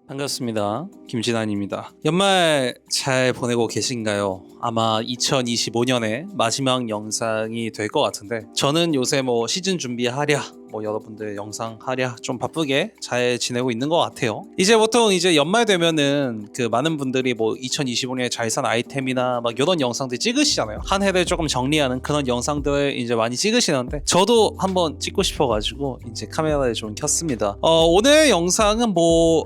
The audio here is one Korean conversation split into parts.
반갑습니다. 김진환입니다. 연말 잘 보내고 계신가요? 아마 2025년의 마지막 영상이 될 것 같은데 저는 요새 시즌 준비하랴 여러분들 영상 하랴 좀 바쁘게 잘 지내고 있는 것 같아요. 이제 보통 연말 되면은 많은 분들이 2025년에 잘 산 아이템이나 이런 영상들 찍으시잖아요. 한 해를 조금 정리하는 그런 영상들을 많이 찍으시는데 저도 한번 찍고 싶어가지고 카메라를 좀 켰습니다. 오늘 영상은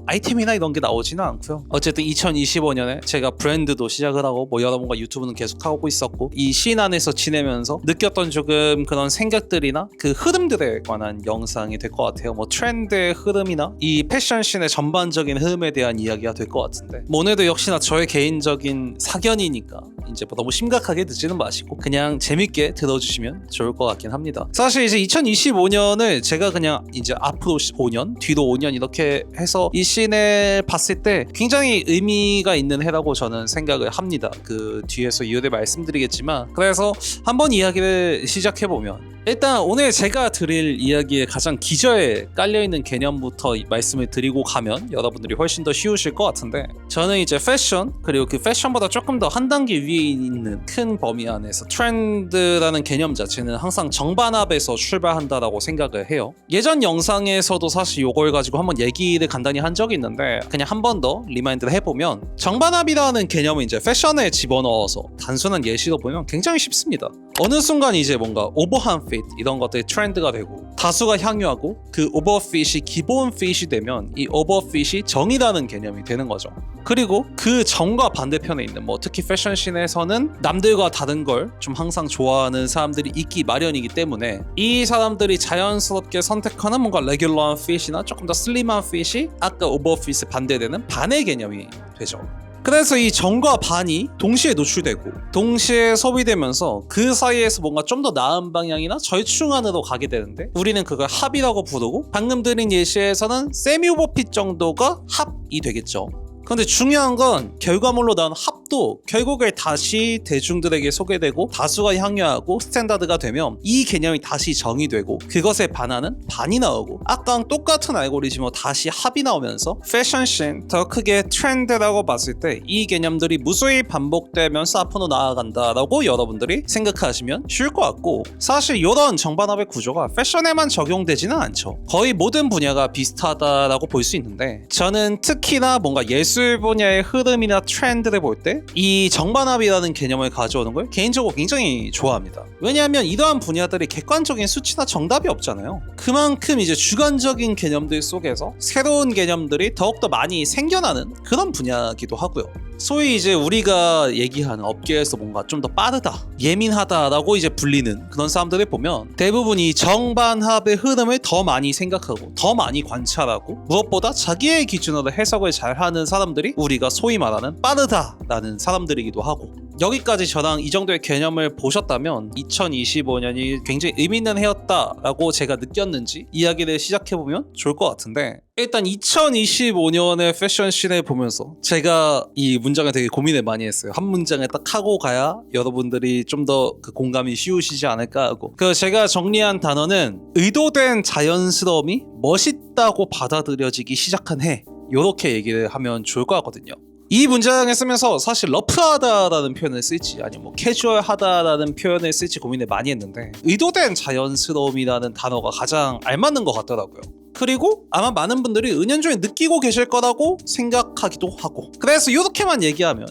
아이템이나 이런 게 나오지는 않고요. 어쨌든 2025년에 제가 브랜드도 시작을 하고 여러분과 유튜브는 계속 하고 있었고 이 시인 안에서 지내면서 느꼈던 조금 그런 생각들이나 그 흐름들에 관한 영상이 될 것 같아요. 트렌드의 흐름이나 이 패션씬의 전반적인 흐름에 대한 이야기가 될 것 같은데 오늘도 역시나 저의 개인적인 사견이니까 너무 심각하게 듣지는 마시고 그냥 재밌게 들어주시면 좋을 것 같긴 합니다. 사실 2025년을 제가 그냥 앞으로 5년, 뒤로 5년 이렇게 해서 이 씬을 봤을 때 굉장히 의미가 있는 해라고 저는 생각을 합니다. 그 뒤에서 이유를 말씀드리겠지만 그래서 한번 이야기를 시작해보면 일단 오늘 제가 드릴 이야기의 가장 기저에 깔려있는 개념부터 말씀을 드리고 가면 여러분들이 훨씬 더 쉬우실 것 같은데 저는 패션 그리고 그 패션보다 조금 더 한 단계 위에 있는 큰 범위 안에서 트렌드라는 개념 자체는 항상 정반합에서 출발한다라고 생각을 해요. 예전 영상에서도 사실 이걸 가지고 한번 얘기를 간단히 한 적이 있는데 그냥 한 번 더 리마인드를 해보면 정반합이라는 개념을 패션에 집어넣어서 단순한 예시로 보면 굉장히 쉽습니다. 어느 순간 뭔가 오버한 핏 이런 것들이 트렌드가 되고 다수가 향유하고 그 오버핏이 기본 핏이 되면 이 오버핏이 정이라는 개념이 되는 거죠. 그리고 그 정과 반대편에 있는 특히 패션씬에서는 남들과 다른 걸 좀 항상 좋아하는 사람들이 있기 마련이기 때문에 이 사람들이 자연스럽게 선택하는 뭔가 레귤러한 핏이나 조금 더 슬림한 핏이 아까 오버핏에 반대되는 반의 개념이 되죠. 그래서 이 정과 반이 동시에 노출되고 동시에 소비되면서 그 사이에서 뭔가 좀 더 나은 방향이나 절충안으로 가게 되는데 우리는 그걸 합이라고 부르고 방금 드린 예시에서는 세미 오버핏 정도가 합이 되겠죠. 근데 중요한 건 결과물로 나온 합도 결국에 다시 대중들에게 소개되고 다수가 향유하고 스탠다드가 되면 이 개념이 다시 정의 되고 그것에 반하는 반이 나오고 아까랑 똑같은 알고리즘으로 다시 합이 나오면서 패션씬 더 크게 트렌드라고 봤을 때 이 개념들이 무수히 반복되면서 앞으로 나아간다라고 여러분들이 생각하시면 쉬울 것 같고 사실 이런 정반합의 구조가 패션에만 적용되지는 않죠. 거의 모든 분야가 비슷하다라고 볼 수 있는데 저는 특히나 뭔가 예술 분야의 흐름이나 트렌드를 볼 때 이 정반합이라는 개념을 가져오는 걸 개인적으로 굉장히 좋아합니다. 왜냐하면 이러한 분야들이 객관적인 수치나 정답이 없잖아요. 그만큼 주관적인 개념들 속에서 새로운 개념들이 더욱더 많이 생겨나는 그런 분야이기도 하고요. 소위 우리가 얘기하는 업계에서 뭔가 좀 더 빠르다, 예민하다라고 불리는 그런 사람들을 보면 대부분 이 정반합의 흐름을 더 많이 생각하고 더 많이 관찰하고 무엇보다 자기의 기준으로 해석을 잘하는 사람들이 우리가 소위 말하는 빠르다라는 사람들이기도 하고 여기까지 저랑 이 정도의 개념을 보셨다면 2025년이 굉장히 의미 있는 해였다라고 제가 느꼈는지 이야기를 시작해보면 좋을 것 같은데 일단 2025년의 패션씬을 보면서 제가 이 문장을 되게 고민을 많이 했어요. 한 문장을 딱 하고 가야 여러분들이 좀 더 그 공감이 쉬우시지 않을까 하고 제가 정리한 단어는 의도된 자연스러움이 멋있다고 받아들여지기 시작한 해 이렇게 얘기를 하면 좋을 것 같거든요. 이 문장을 쓰면서 사실 러프하다라는 표현을 쓸지 아니면 캐주얼하다라는 표현을 쓸지 고민을 많이 했는데 의도된 자연스러움이라는 단어가 가장 알맞는 것 같더라고요. 그리고 아마 많은 분들이 은연중에 느끼고 계실 거라고 생각하기도 하고 그래서 이렇게만 얘기하면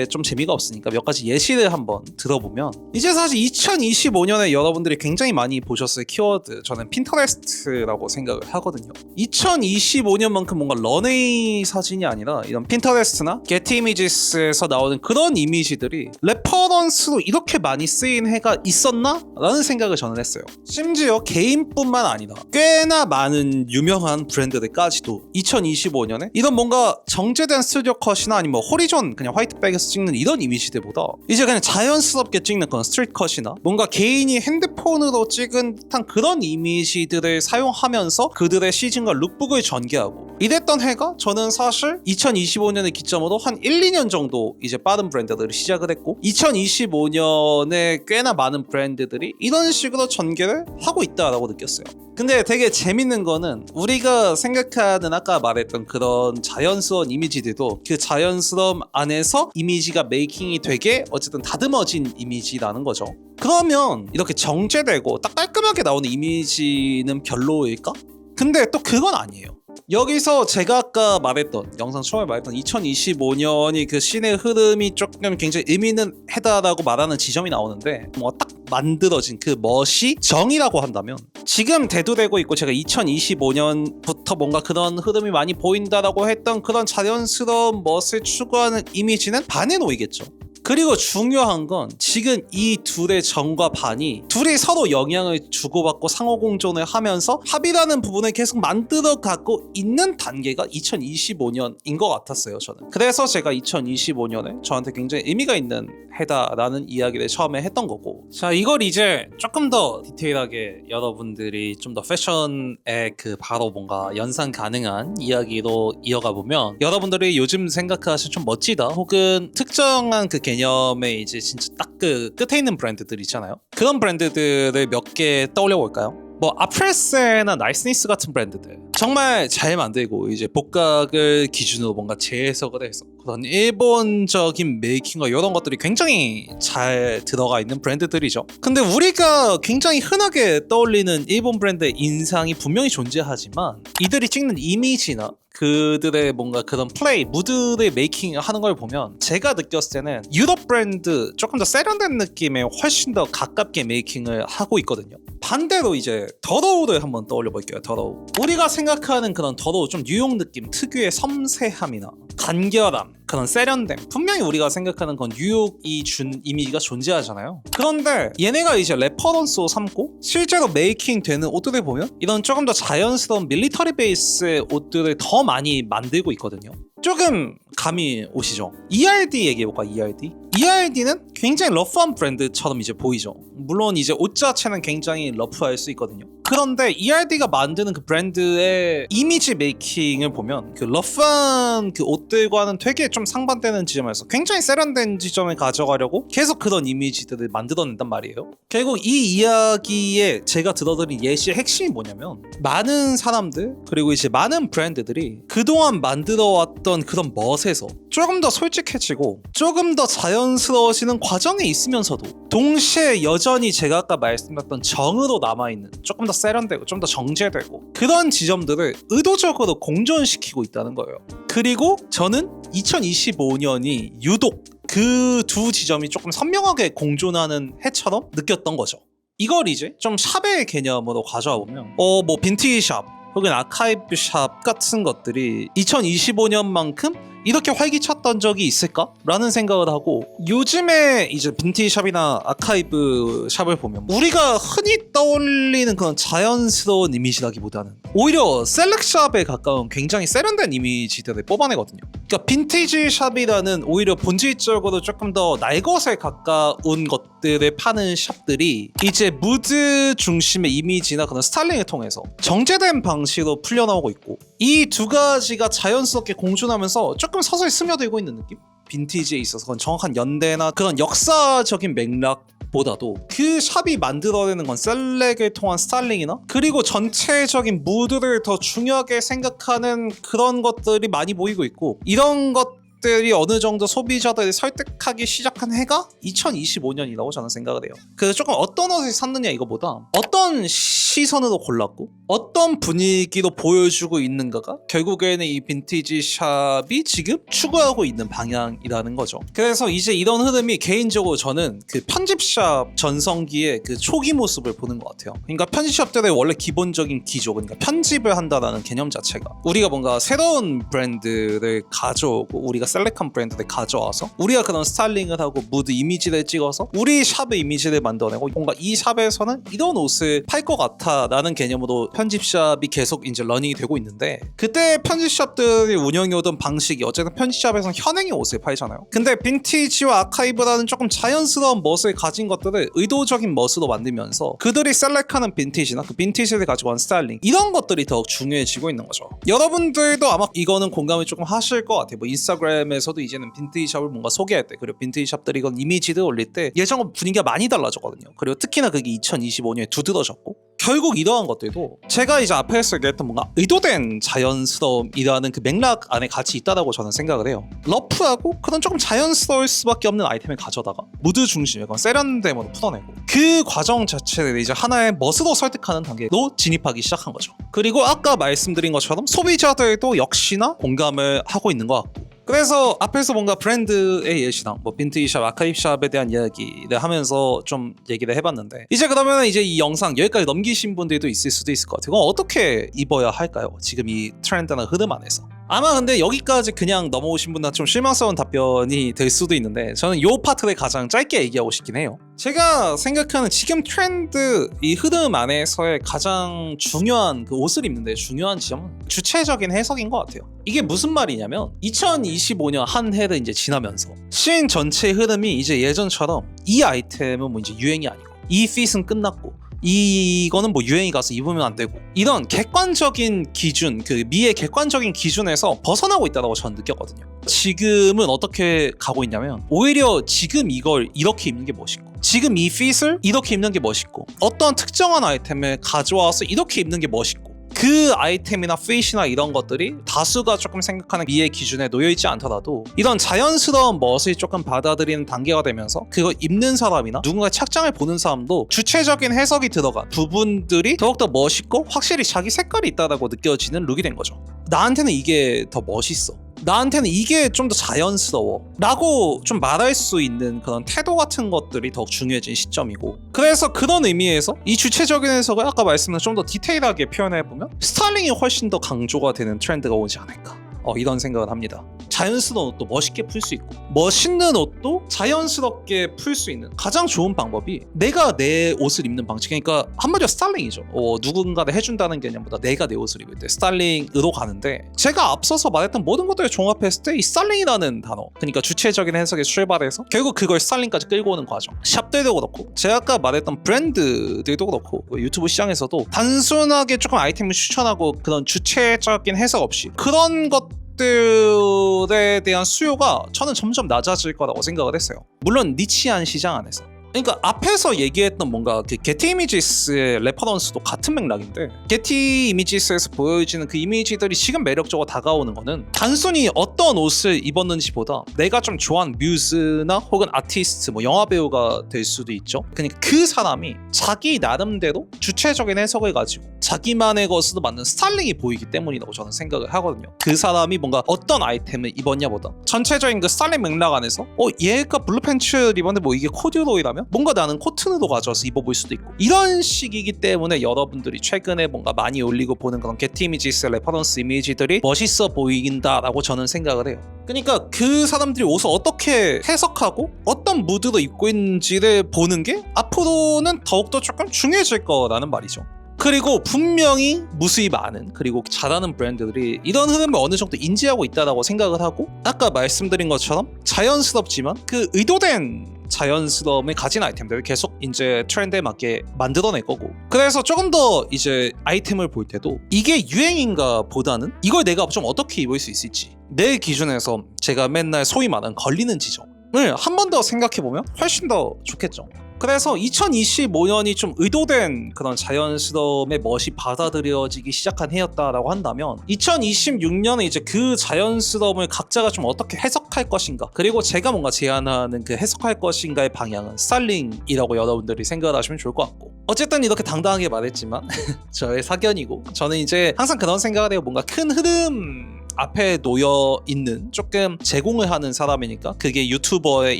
좀 재미가 없으니까 몇 가지 예시를 한번 들어보면 사실 2025년에 여러분들이 굉장히 많이 보셨을 키워드 저는 핀터레스트라고 생각을 하거든요. 2025년만큼 뭔가 런웨이 사진이 아니라 이런 핀터레스트나 게티 이미지스에서 나오는 그런 이미지들이 레퍼런스로 이렇게 많이 쓰인 해가 있었나? 라는 생각을 저는 했어요. 심지어 개인뿐만 아니라 꽤나 많은 유명한 브랜드들까지도 2025년에 이런 뭔가 정제된 스튜디오 컷이나 아니면 호리존 그냥 화이트백에서 찍는 이런 이미지들보다 그냥 자연스럽게 찍는 그런 스트리트 컷이나 뭔가 개인이 핸드폰으로 찍은 듯한 그런 이미지들을 사용하면서 그들의 시즌과 룩북을 전개하고 이랬던 해가 저는 사실 2025년을 기점으로 한 1, 2년 정도 이제 빠른 브랜드들을 시작을 했고 2025년에 꽤나 많은 브랜드들이 이런 식으로 전개를 하고 있다라고 느꼈어요. 근데 되게 재밌는 거는 우리가 생각하는 아까 말했던 그런 자연스러운 이미지들도 그 자연스러움 안에서 이미지가 메이킹이 되게 어쨌든 다듬어진 이미지라는 거죠. 그러면 이렇게 정제되고 딱 깔끔하게 나오는 이미지는 별로일까? 근데 또 그건 아니에요. 여기서 제가 아까 말했던 영상 처음에 말했던 2025년이 그 신의 흐름이 조금 굉장히 의미 있는 해다라고 말하는 지점이 나오는데 뭔가 딱 만들어진 그 멋이 정이라고 한다면 지금 대두되고 있고 제가 2025년부터 뭔가 그런 흐름이 많이 보인다라고 했던 그런 자연스러운 멋을 추구하는 이미지는 반에 놓이겠죠. 그리고 중요한 건 지금 이 둘의 정과 반이 둘이 서로 영향을 주고받고 상호공존을 하면서 합이라는 부분을 계속 만들어 갖고 있는 단계가 2025년인 것 같았어요 저는. 그래서 제가 2025년에 저한테 굉장히 의미가 있는 해다라는 이야기를 처음에 했던 거고, 자 이걸 이제 조금 더 디테일하게 여러분들이 좀 더 패션에 그 바로 뭔가 연상 가능한 이야기로 이어가 보면 여러분들이 요즘 생각하시는 좀 멋지다 혹은 특정한 그 개념에 이제 진짜 딱 그 끝에 있는 브랜드들 있잖아요. 그런 브랜드들을 몇 개 떠올려 볼까요? 뭐 아프레세나 나이스니스 같은 브랜드들 정말 잘 만들고 이제 복각을 기준으로 뭔가 재해석을 해서 그런 일본적인 메이킹과 이런 것들이 굉장히 잘 들어가 있는 브랜드들이죠. 근데 우리가 굉장히 흔하게 떠올리는 일본 브랜드의 인상이 분명히 존재하지만 이들이 찍는 이미지나 그들의 뭔가 그런 플레이, 무드의 메이킹 하는 걸 보면 제가 느꼈을 때는 유럽 브랜드 조금 더 세련된 느낌에 훨씬 더 가깝게 메이킹을 하고 있거든요. 반대로 이제 더러우를 한번 떠올려 볼게요. 더러우. 우리가 생각하는 그런 더러우 좀 뉴욕 느낌 특유의 섬세함이나 간결함, 그런 세련됨 분명히 우리가 생각하는 건 뉴욕이 준 이미지가 존재하잖아요. 그런데 얘네가 이제 레퍼런스로 삼고 실제로 메이킹 되는 옷들을 보면 이런 조금 더 자연스러운 밀리터리 베이스의 옷들을 더 많이 만들고 있거든요. 조금 감이 오시죠? ERD 얘기해볼까? ERD는 굉장히 러프한 브랜드처럼 이제 보이죠. 물론 이제 옷 자체는 굉장히 러프할 수 있거든요. 그런데 ERD가 만드는 그 브랜드의 이미지 메이킹을 보면 그 러프한 그 옷들과는 되게 좀 상반되는 지점에서 굉장히 세련된 지점을 가져가려고 계속 그런 이미지들을 만들어낸단 말이에요. 결국 이 이야기에 제가 들어드린 예시의 핵심이 뭐냐면 많은 사람들 그리고 이제 많은 브랜드들이 그동안 만들어왔던 그런 멋에서 조금 더 솔직해지고 조금 더 자연스러워지는 과정에 있으면서도 동시에 여전히 제가 아까 말씀드렸던 정으로 남아있는 조금 더 세련되고 좀 더 정제되고 그런 지점들을 의도적으로 공존시키고 있다는 거예요. 그리고 저는 2025년이 유독 그 두 지점이 조금 선명하게 공존하는 해처럼 느꼈던 거죠. 이걸 이제 좀 샵의 개념으로 가져와 보면 뭐 빈티지 샵 혹은 아카이브 샵 같은 것들이 2025년만큼 이렇게 활기찼던 적이 있을까? 라는 생각을 하고 요즘에 이제 빈티지 샵이나 아카이브 샵을 보면 우리가 흔히 떠올리는 그런 자연스러운 이미지라기보다는 오히려 셀렉샵에 가까운 굉장히 세련된 이미지들을 뽑아내거든요. 그러니까 빈티지 샵이라는 오히려 본질적으로 조금 더 날것에 가까운 것들을 파는 샵들이 이제 무드 중심의 이미지나 그런 스타일링을 통해서 정제된 방식으로 풀려나오고 있고 이 두 가지가 자연스럽게 공존하면서 조금 서서히 스며들고 있는 느낌? 빈티지에 있어서 그건 정확한 연대나 그런 역사적인 맥락보다도 그 샵이 만들어내는 건 셀렉을 통한 스타일링이나 그리고 전체적인 무드를 더 중요하게 생각하는 그런 것들이 많이 보이고 있고 이런 것들이 어느 정도 소비자들이 설득하기 시작한 해가 2025년이라고 저는 생각을 해요. 그래서 조금 어떤 옷을 샀느냐 이거보다 어떤 시선으로 골랐고 어떤 분위기로 보여주고 있는가가 결국에는 이 빈티지 샵이 지금 추구하고 있는 방향이라는 거죠. 그래서 이제 이런 흐름이 개인적으로 저는 그 편집샵 전성기의 그 초기 모습을 보는 것 같아요. 그러니까 편집샵들의 원래 기본적인 기조, 그러니까 편집을 한다라는 개념 자체가 우리가 뭔가 새로운 브랜드를 가져오고 우리가 셀렉한 브랜드를 가져와서 우리가 그런 스타일링을 하고 무드 이미지를 찍어서 우리 샵의 이미지를 만들어내고 뭔가 이 샵에서는 이런 옷을 팔 것 같아 라는 개념으로 편집샵이 계속 이제 러닝이 되고 있는데, 그때 편집샵들이 운영해 오던 방식이 어쨌든 편집샵에서는 현행의 옷을 팔잖아요. 근데 빈티지와 아카이브라는 조금 자연스러운 멋을 가진 것들을 의도적인 멋으로 만들면서 그들이 셀렉하는 빈티지나 그 빈티지를 가지고 한 스타일링, 이런 것들이 더욱 중요해지고 있는 거죠. 여러분들도 아마 이거는 공감을 조금 하실 것 같아요. 뭐 인스타그램에서도 이제는 빈티지샵을 뭔가 소개할 때, 그리고 빈티지샵들이 이건 이미지를 올릴 때 예전과 분위기가 많이 달라졌거든요. 그리고 특히나 그게 2025년에 두드러졌고, 결국 이러한 것들도 제가 이제 앞에서 얘기했던 뭔가 의도된 자연스러움이라는 그 맥락 안에 같이 있다라고 저는 생각을 해요. 러프하고 그런 조금 자연스러울 수밖에 없는 아이템을 가져다가 무드 중심의 그런 세련됨으로 풀어내고, 그 과정 자체를 이제 하나의 멋으로 설득하는 단계로 진입하기 시작한 거죠. 그리고 아까 말씀드린 것처럼 소비자들도 역시나 공감을 하고 있는 것 같고, 그래서 앞에서 뭔가 브랜드의 예시랑 뭐 빈티지샵, 아카이브샵에 대한 이야기를 하면서 좀 얘기를 해봤는데, 이제 그러면 이제 이 영상 여기까지 넘기신 분들도 있을 수도 있을 것 같아요. 그럼 어떻게 입어야 할까요? 지금 이 트렌드나 흐름 안에서. 아마 근데 여기까지 그냥 넘어오신 분들은 좀 실망스러운 답변이 될 수도 있는데, 저는 이 파트를 가장 짧게 얘기하고 싶긴 해요. 제가 생각하는 지금 트렌드 이 흐름 안에서의 가장 중요한 그 옷을 입는데 중요한 지점은 주체적인 해석인 것 같아요. 이게 무슨 말이냐면 2025년 한 해를 이제 지나면서 시인 전체의 흐름이 이제 예전처럼 이 아이템은 뭐 이제 유행이 아니고 이 핏은 끝났고 이거는 뭐 유행이 가서 입으면 안 되고, 이런 객관적인 기준, 그 미의 객관적인 기준에서 벗어나고 있다고 저는 느꼈거든요. 지금은 어떻게 가고 있냐면 오히려 지금 이걸 이렇게 입는 게 멋있고, 지금 이 핏을 이렇게 입는 게 멋있고, 어떤 특정한 아이템을 가져와서 이렇게 입는 게 멋있고, 그 아이템이나 핏이나 이런 것들이 다수가 조금 생각하는 미의 기준에 놓여있지 않더라도 이런 자연스러운 멋을 조금 받아들이는 단계가 되면서 그걸 입는 사람이나 누군가 착장을 보는 사람도 주체적인 해석이 들어간 부분들이 더욱더 멋있고 확실히 자기 색깔이 있다고 느껴지는 룩이 된 거죠. 나한테는 이게 더 멋있어, 나한테는 이게 좀 더 자연스러워 라고 좀 말할 수 있는 그런 태도 같은 것들이 더욱 중요해진 시점이고, 그래서 그런 의미에서 이 주체적인 해석을 아까 말씀드린 좀 더 디테일하게 표현해보면 스타일링이 훨씬 더 강조가 되는 트렌드가 오지 않을까, 이런 생각을 합니다. 자연스러운 옷도 멋있게 풀 수 있고 멋있는 옷도 자연스럽게 풀 수 있는 가장 좋은 방법이 내가 내 옷을 입는 방식, 그러니까 한마디로 스타일링이죠. 누군가를 해준다는 개념보다 내가 내 옷을 입을 때 스타일링으로 가는데, 제가 앞서서 말했던 모든 것들을 종합했을 때 이 스타일링이라는 단어, 그러니까 주체적인 해석에 출발해서 결국 그걸 스타일링까지 끌고 오는 과정, 샵들도 그렇고 제가 아까 말했던 브랜드들도 그렇고 유튜브 시장에서도 단순하게 조금 아이템을 추천하고 그런 주체적인 해석 없이 그런 것들에 대한 수요가 저는 점점 낮아질 거라고 생각을 했어요. 물론 니치한 시장 안에서. 그러니까 앞에서 얘기했던 뭔가 그 게티 이미지스의 레퍼런스도 같은 맥락인데, 게티 이미지스에서 보여지는 그 이미지들이 지금 매력적으로 다가오는 거는 단순히 어떤 옷을 입었는지보다 내가 좀 좋아하는 뮤즈나 혹은 아티스트, 뭐 영화배우가 될 수도 있죠. 그러니까 그 사람이 자기 나름대로 주체적인 해석을 가지고 자기만의 것으로 만든 스타일링이 보이기 때문이라고 저는 생각을 하거든요. 그 사람이 뭔가 어떤 아이템을 입었냐보다 전체적인 그 스타일링 맥락 안에서 얘가 블루 팬츠를 입었는데 뭐 이게 코듀로이라면 뭔가 나는 코튼으로 가져와서 입어볼 수도 있고, 이런 식이기 때문에 여러분들이 최근에 뭔가 많이 올리고 보는 그런 게티 이미지스 레퍼런스 이미지들이 멋있어 보인다라고 저는 생각을 해요. 그러니까 그 사람들이 옷을 어떻게 해석하고 어떤 무드로 입고 있는지를 보는 게 앞으로는 더욱더 조금 중요해질 거라는 말이죠. 그리고 분명히 무수히 많은 그리고 잘하는 브랜드들이 이런 흐름을 어느 정도 인지하고 있다고 생각을 하고, 아까 말씀드린 것처럼 자연스럽지만 그 의도된 자연스러움을 가진 아이템들을 계속 이제 트렌드에 맞게 만들어낼 거고, 그래서 조금 더 이제 아이템을 볼 때도 이게 유행인가 보다는 이걸 내가 좀 어떻게 입을 수 있을지, 내 기준에서 제가 맨날 소위 말하는 걸리는 지점을 한 번 더 생각해보면 훨씬 더 좋겠죠. 그래서 2025년이 좀 의도된 그런 자연스러움의 멋이 받아들여지기 시작한 해였다라고 한다면, 2026년에 이제 그 자연스러움을 각자가 좀 어떻게 해석할 것인가, 그리고 제가 뭔가 제안하는 그 해석할 것인가의 방향은 스타일링이라고 여러분들이 생각을 하시면 좋을 것 같고, 어쨌든 이렇게 당당하게 말했지만 저의 사견이고, 저는 이제 항상 그런 생각을 해요. 뭔가 큰 흐름 앞에 놓여 있는 조금 제공을 하는 사람이니까 그게 유튜버의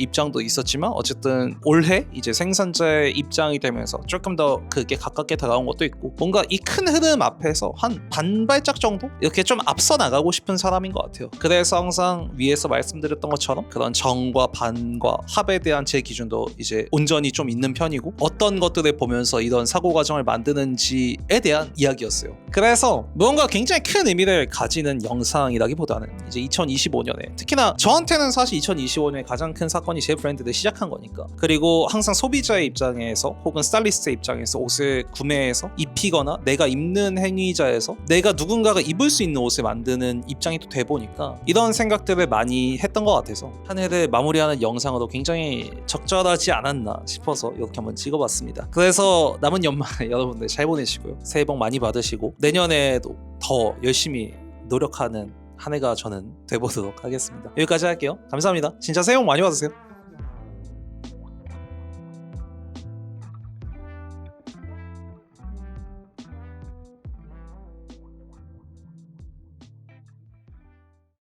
입장도 있었지만 어쨌든 올해 이제 생산자의 입장이 되면서 조금 더 그게 가깝게 다가온 것도 있고 뭔가 이 큰 흐름 앞에서 한 반발짝 정도 이렇게 좀 앞서 나가고 싶은 사람인 것 같아요. 그래서 항상 위에서 말씀드렸던 것처럼 그런 정과 반과 합에 대한 제 기준도 이제 온전히 좀 있는 편이고 어떤 것들을 보면서 이런 사고 과정을 만드는지에 대한 이야기였어요. 그래서 뭔가 굉장히 큰 의미를 가지는 영상이라기보다는 이제 2025년에 특히나 저한테는 사실 2025년에 가장 큰 사건이 제 브랜드를 시작한 거니까 그리고 항상 소비자의 입장에서 혹은 스타일리스트의 입장에서 옷을 구매해서 입히거나 내가 입는 행위자에서 내가 누군가가 입을 수 있는 옷을 만드는 입장이 또 돼 보니까 이런 생각들을 많이 했던 것 같아서 한 해를 마무리하는 영상으로 굉장히 적절하지 않았나 싶어서 이렇게 한번 찍어봤습니다. 그래서 남은 연말 여러분들 잘 보내시고요. 새해 복 많이 받으시고 내년에도 더 열심히 노력하는 한 해가 저는 돼보도록 하겠습니다. 여기까지 할게요. 감사합니다. 진짜 새해 복 많이 받으세요.